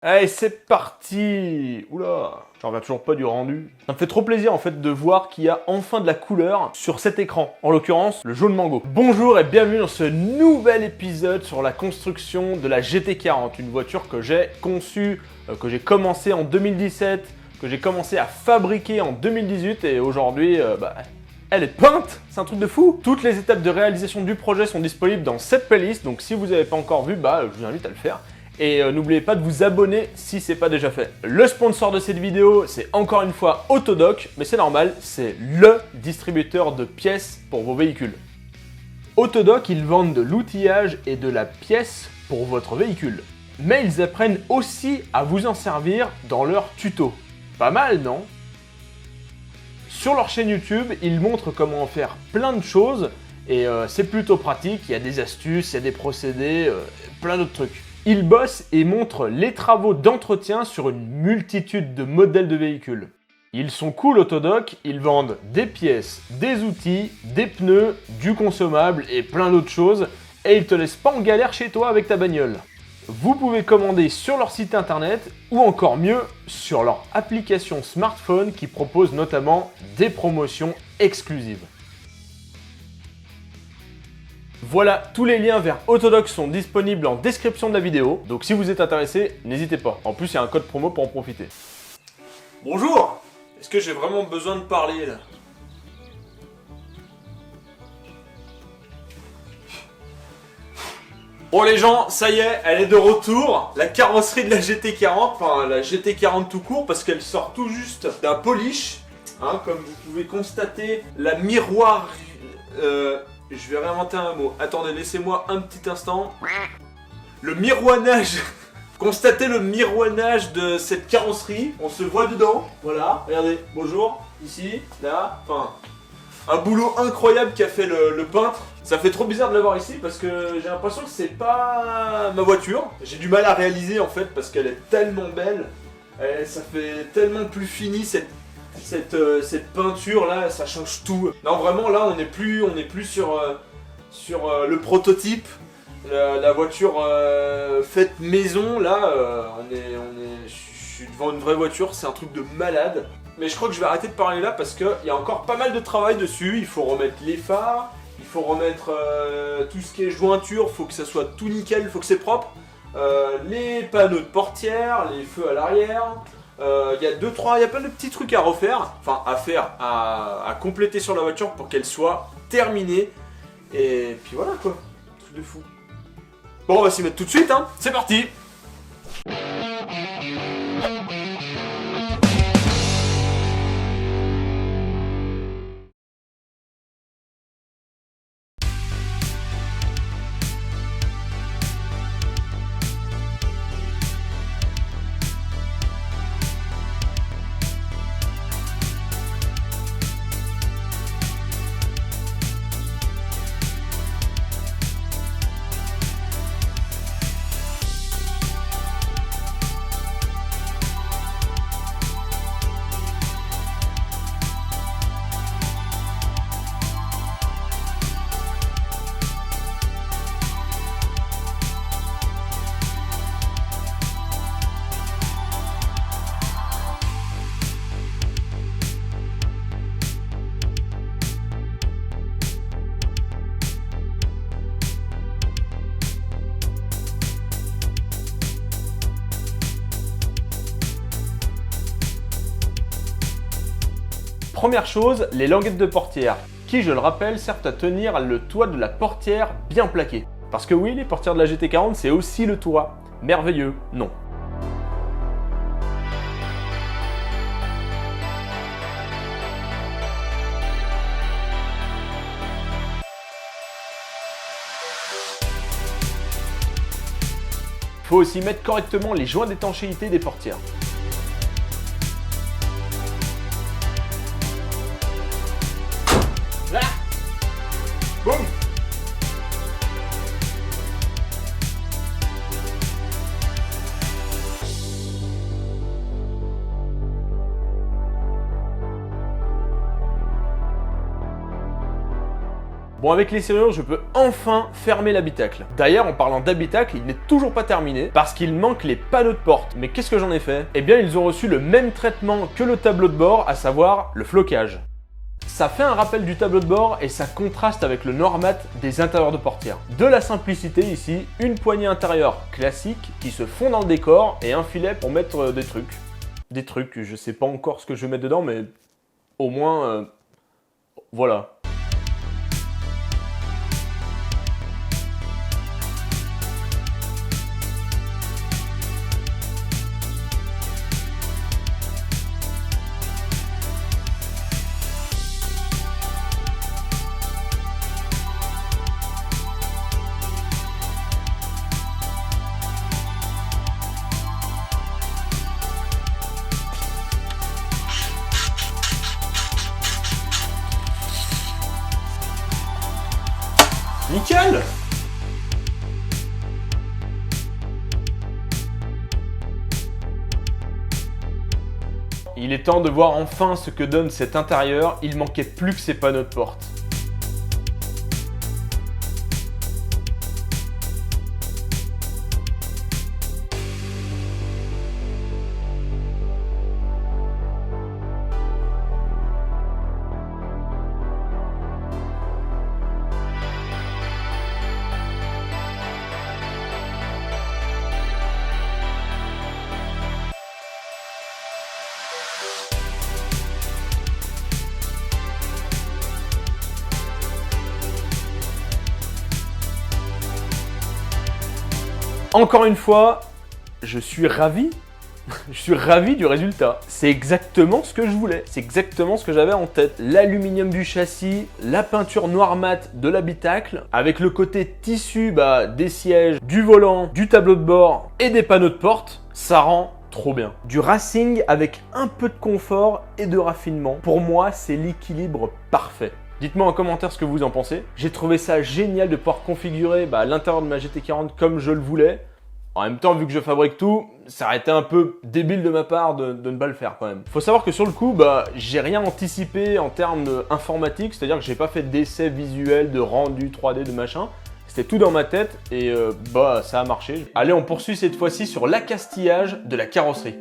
Allez, c'est parti! Oula, j'en reviens toujours pas du rendu. Ça me fait trop plaisir en fait de voir qu'il y a enfin de la couleur sur cet écran. En l'occurrence, le jaune mango. Bonjour et bienvenue dans ce nouvel épisode sur la construction de la GT40. Une voiture que j'ai conçue, que j'ai commencé en 2017, que j'ai commencé à fabriquer en 2018 et aujourd'hui, elle est peinte! C'est un truc de fou! Toutes les étapes de réalisation du projet sont disponibles dans cette playlist, donc si vous n'avez pas encore vu, je vous invite à le faire. Et n'oubliez pas de vous abonner si c'est pas déjà fait. Le sponsor de cette vidéo, c'est encore une fois Autodoc, mais c'est normal, c'est LE distributeur de pièces pour vos véhicules. Autodoc, ils vendent de l'outillage et de la pièce pour votre véhicule. Mais ils apprennent aussi à vous en servir dans leurs tutos. Pas mal, non? Sur leur chaîne YouTube, ils montrent comment faire plein de choses et c'est plutôt pratique, il y a des astuces, il y a des procédés, plein d'autres trucs. Ils bossent et montrent les travaux d'entretien sur une multitude de modèles de véhicules. Ils sont cool Autodoc, ils vendent des pièces, des outils, des pneus, du consommable et plein d'autres choses et ils te laissent pas en galère chez toi avec ta bagnole. Vous pouvez commander sur leur site internet ou encore mieux sur leur application smartphone qui propose notamment des promotions exclusives. Voilà, tous les liens vers Autodoc sont disponibles en description de la vidéo, donc si vous êtes intéressé, n'hésitez pas. En plus, il y a un code promo pour en profiter. Bonjour! Est-ce que j'ai vraiment besoin de parler là? Bon les gens, ça y est, elle est de retour, la carrosserie de la GT40, enfin la GT40 tout court, parce qu'elle sort tout juste d'un polish, hein, comme vous pouvez constater, la miroir... Je vais réinventer un mot. Attendez, laissez-moi un petit instant. Le miroinage. Constatez le miroinage de cette carrosserie. On se voit dedans. Voilà. Regardez. Bonjour. Ici. Là. Enfin. Un boulot incroyable qu'a fait le peintre. Ça fait trop bizarre de l'avoir ici parce que j'ai l'impression que c'est pas ma voiture. J'ai du mal à réaliser en fait parce qu'elle est tellement belle. Ça fait tellement plus fini cette peinture là, ça change tout. Non vraiment là on n'est plus sur le prototype, la voiture faite maison. Là je suis devant une vraie voiture, c'est un truc de malade. Mais je crois que je vais arrêter de parler là parce qu'il y a encore pas mal de travail dessus. Il faut remettre les phares, il faut remettre tout ce qui est jointure, il faut que ça soit tout nickel, il faut que c'est propre. Les panneaux de portière, les feux à l'arrière. Il y a plein de petits trucs à refaire, enfin à compléter sur la voiture pour qu'elle soit terminée. Et puis voilà quoi, truc de fou. Bon on va s'y mettre tout de suite, hein. C'est parti. Première chose, les languettes de portière, qui je le rappelle servent à tenir le toit de la portière bien plaqué. Parce que oui, les portières de la GT40 c'est aussi le toit. Merveilleux, non. Faut aussi mettre correctement les joints d'étanchéité des portières. Là. Boum. Bon, avec les serrures, je peux enfin fermer l'habitacle. D'ailleurs, en parlant d'habitacle, il n'est toujours pas terminé parce qu'il manque les panneaux de porte. Mais qu'est-ce que j'en ai fait? Eh bien, ils ont reçu le même traitement que le tableau de bord, à savoir le flocage. Ça fait un rappel du tableau de bord et ça contraste avec le noir mat des intérieurs de portière. De la simplicité ici, une poignée intérieure classique qui se fond dans le décor et un filet pour mettre des trucs. Des trucs, je sais pas encore ce que je vais mettre dedans, mais au moins, voilà. Nickel! Il est temps de voir enfin ce que donne cet intérieur, il manquait plus que ces panneaux de porte. Encore une fois, je suis ravi. Je suis ravi du résultat. C'est exactement ce que je voulais. C'est exactement ce que j'avais en tête. L'aluminium du châssis, la peinture noir mat de l'habitacle, avec le côté tissu des sièges, du volant, du tableau de bord et des panneaux de porte, ça rend trop bien. Du racing avec un peu de confort et de raffinement. Pour moi, c'est l'équilibre parfait. Dites-moi en commentaire ce que vous en pensez. J'ai trouvé ça génial de pouvoir configurer l'intérieur de ma GT40 comme je le voulais. En même temps, vu que je fabrique tout, ça aurait été un peu débile de ma part de ne pas le faire quand même. Faut savoir que sur le coup, j'ai rien anticipé en termes informatiques, c'est-à-dire que j'ai pas fait d'essai visuel, de rendu 3D, de machin. C'était tout dans ma tête et ça a marché. Allez, on poursuit cette fois-ci sur l'accastillage de la carrosserie.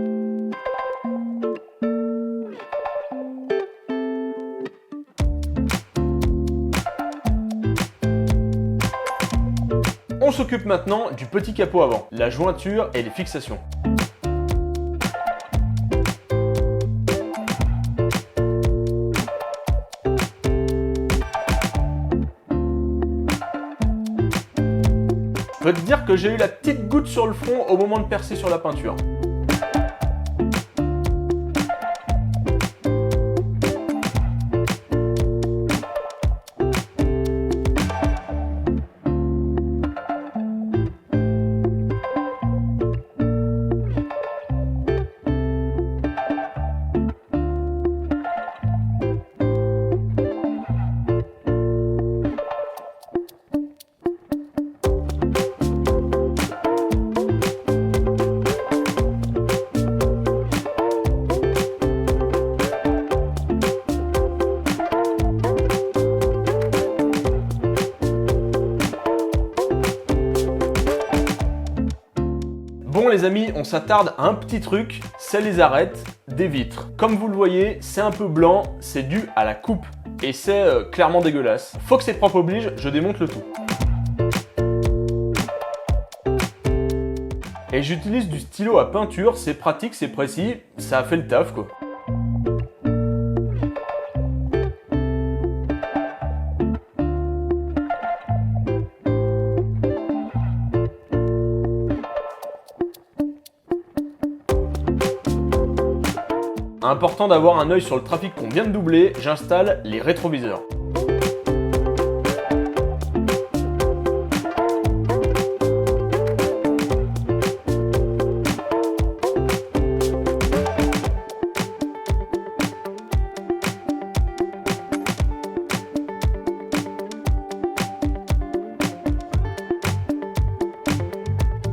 On s'occupe maintenant du petit capot avant, la jointure et les fixations. Je peux te dire que j'ai eu la petite goutte sur le front au moment de percer sur la peinture. Bon les amis, on s'attarde à un petit truc, c'est les arêtes des vitres. Comme vous le voyez, c'est un peu blanc, c'est dû à la coupe et c'est clairement dégueulasse. Faut que c'est propre oblige, je démonte le tout. Et j'utilise du stylo à peinture, c'est pratique, c'est précis, ça a fait le taf quoi. Important d'avoir un œil sur le trafic qu'on vient de doubler, j'installe les rétroviseurs.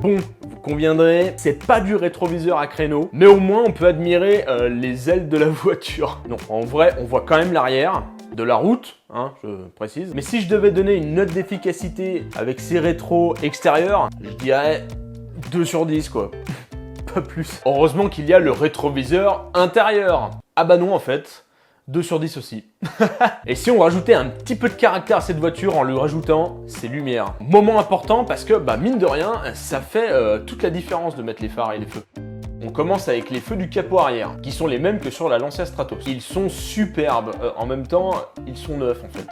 Bon, vous conviendrez, c'est pas du rétroviseur à créneau, mais au moins on peut admirer les ailes de la voiture. Non, en vrai, on voit quand même l'arrière. de la route, hein, je précise. Mais si je devais donner une note d'efficacité avec ces rétros extérieurs, je dirais 2 sur 10 quoi. Pas plus. Heureusement qu'il y a le rétroviseur intérieur. Ah bah non en fait. 2 sur 10 aussi. Et si on rajoutait un petit peu de caractère à cette voiture en lui rajoutant ses lumières. Moment important parce que, bah mine de rien, ça fait toute la différence de mettre les phares et les feux. On commence avec les feux du capot arrière, qui sont les mêmes que sur la Lancia Stratos. Ils sont superbes. En même temps, ils sont neufs en fait.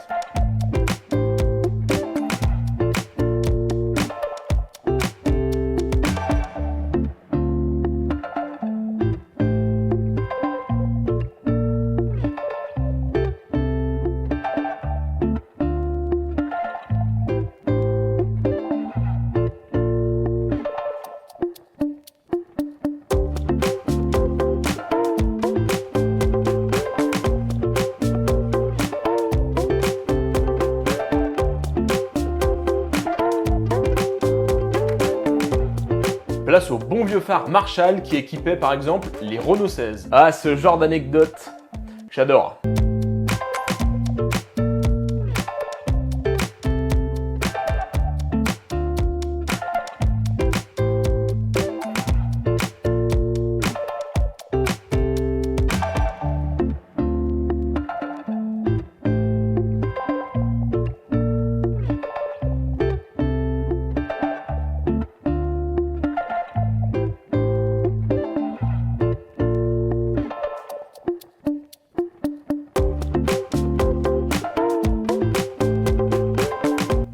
Place au bon vieux phare Marshall qui équipait par exemple les Renault 16. Ah, ce genre d'anecdote, j'adore.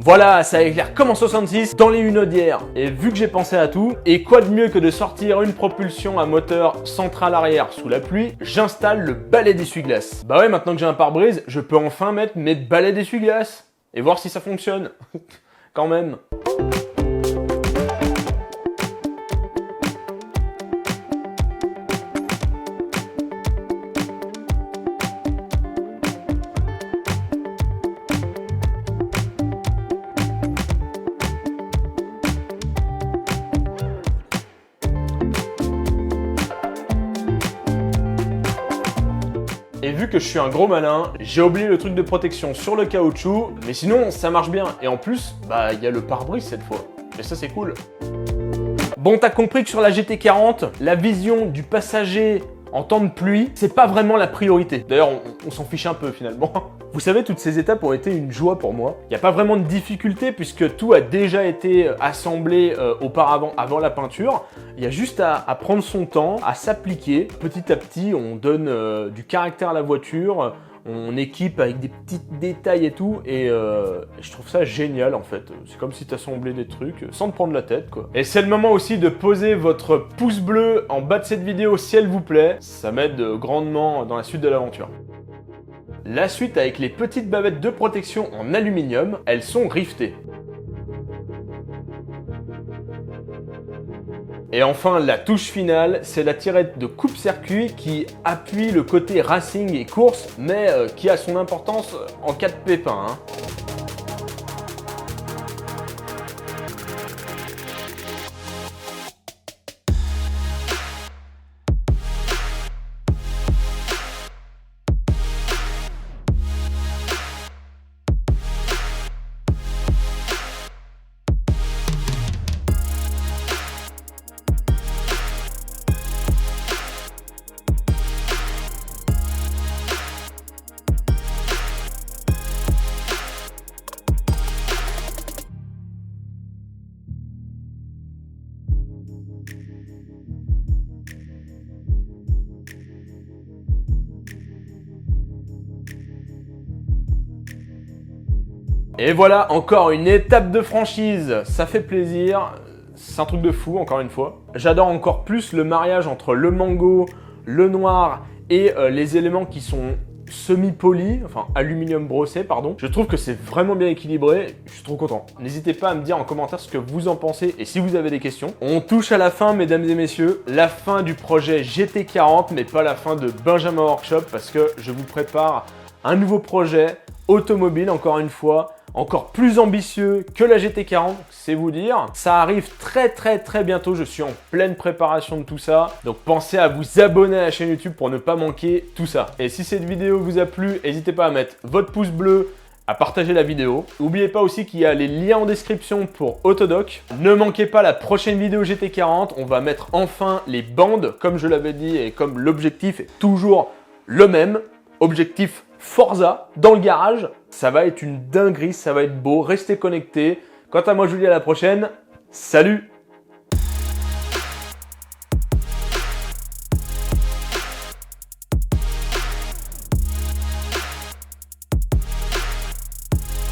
Voilà, ça éclaire comme en 66 dans les Hunaudière. Et vu que j'ai pensé à tout, et quoi de mieux que de sortir une propulsion à moteur central arrière sous la pluie, j'installe le balai d'essuie-glace. Bah ouais, maintenant que j'ai un pare-brise, je peux enfin mettre mes balais d'essuie-glace et voir si ça fonctionne. Quand même. Et vu que je suis un gros malin, j'ai oublié le truc de protection sur le caoutchouc, mais sinon ça marche bien. Et en plus, bah il y a le pare-brise cette fois. Et ça c'est cool. Bon, t'as compris que sur la GT40, la vision du passager en temps de pluie, c'est pas vraiment la priorité. D'ailleurs, on s'en fiche un peu finalement. Vous savez, toutes ces étapes ont été une joie pour moi. Il n'y a pas vraiment de difficulté puisque tout a déjà été assemblé auparavant, avant la peinture. Il y a juste à prendre son temps, à s'appliquer. Petit à petit, on donne du caractère à la voiture, on équipe avec des petits détails et tout, et je trouve ça génial en fait. C'est comme si tu assemblais des trucs sans te prendre la tête quoi. Et c'est le moment aussi de poser votre pouce bleu en bas de cette vidéo si elle vous plaît. Ça m'aide grandement dans la suite de l'aventure. La suite avec les petites bavettes de protection en aluminium, elles sont rivetées. Et enfin, la touche finale, c'est la tirette de coupe-circuit qui appuie le côté racing et course, mais qui a son importance en cas de pépin. Hein. Et voilà, encore une étape de franchise, ça fait plaisir, c'est un truc de fou encore une fois. J'adore encore plus le mariage entre le mango, le noir et les éléments qui sont semi-polis, enfin aluminium brossé pardon. Je trouve que c'est vraiment bien équilibré, je suis trop content. N'hésitez pas à me dire en commentaire ce que vous en pensez et si vous avez des questions. On touche à la fin mesdames et messieurs, la fin du projet GT40 mais pas la fin de Benjamin Workshop parce que je vous prépare un nouveau projet automobile encore une fois. encore plus ambitieux que la GT40, c'est vous dire. Ça arrive très bientôt, je suis en pleine préparation de tout ça. Donc pensez à vous abonner à la chaîne YouTube pour ne pas manquer tout ça. Et si cette vidéo vous a plu, n'hésitez pas à mettre votre pouce bleu, à partager la vidéo. N'oubliez pas aussi qu'il y a les liens en description pour Autodoc. Ne manquez pas la prochaine vidéo GT40, on va mettre enfin les bandes, comme je l'avais dit et comme l'objectif est toujours le même. Objectif Forza dans le garage. Ça va être une dinguerie, ça va être beau, restez connectés. Quant à moi, je vous dis à la prochaine. Salut!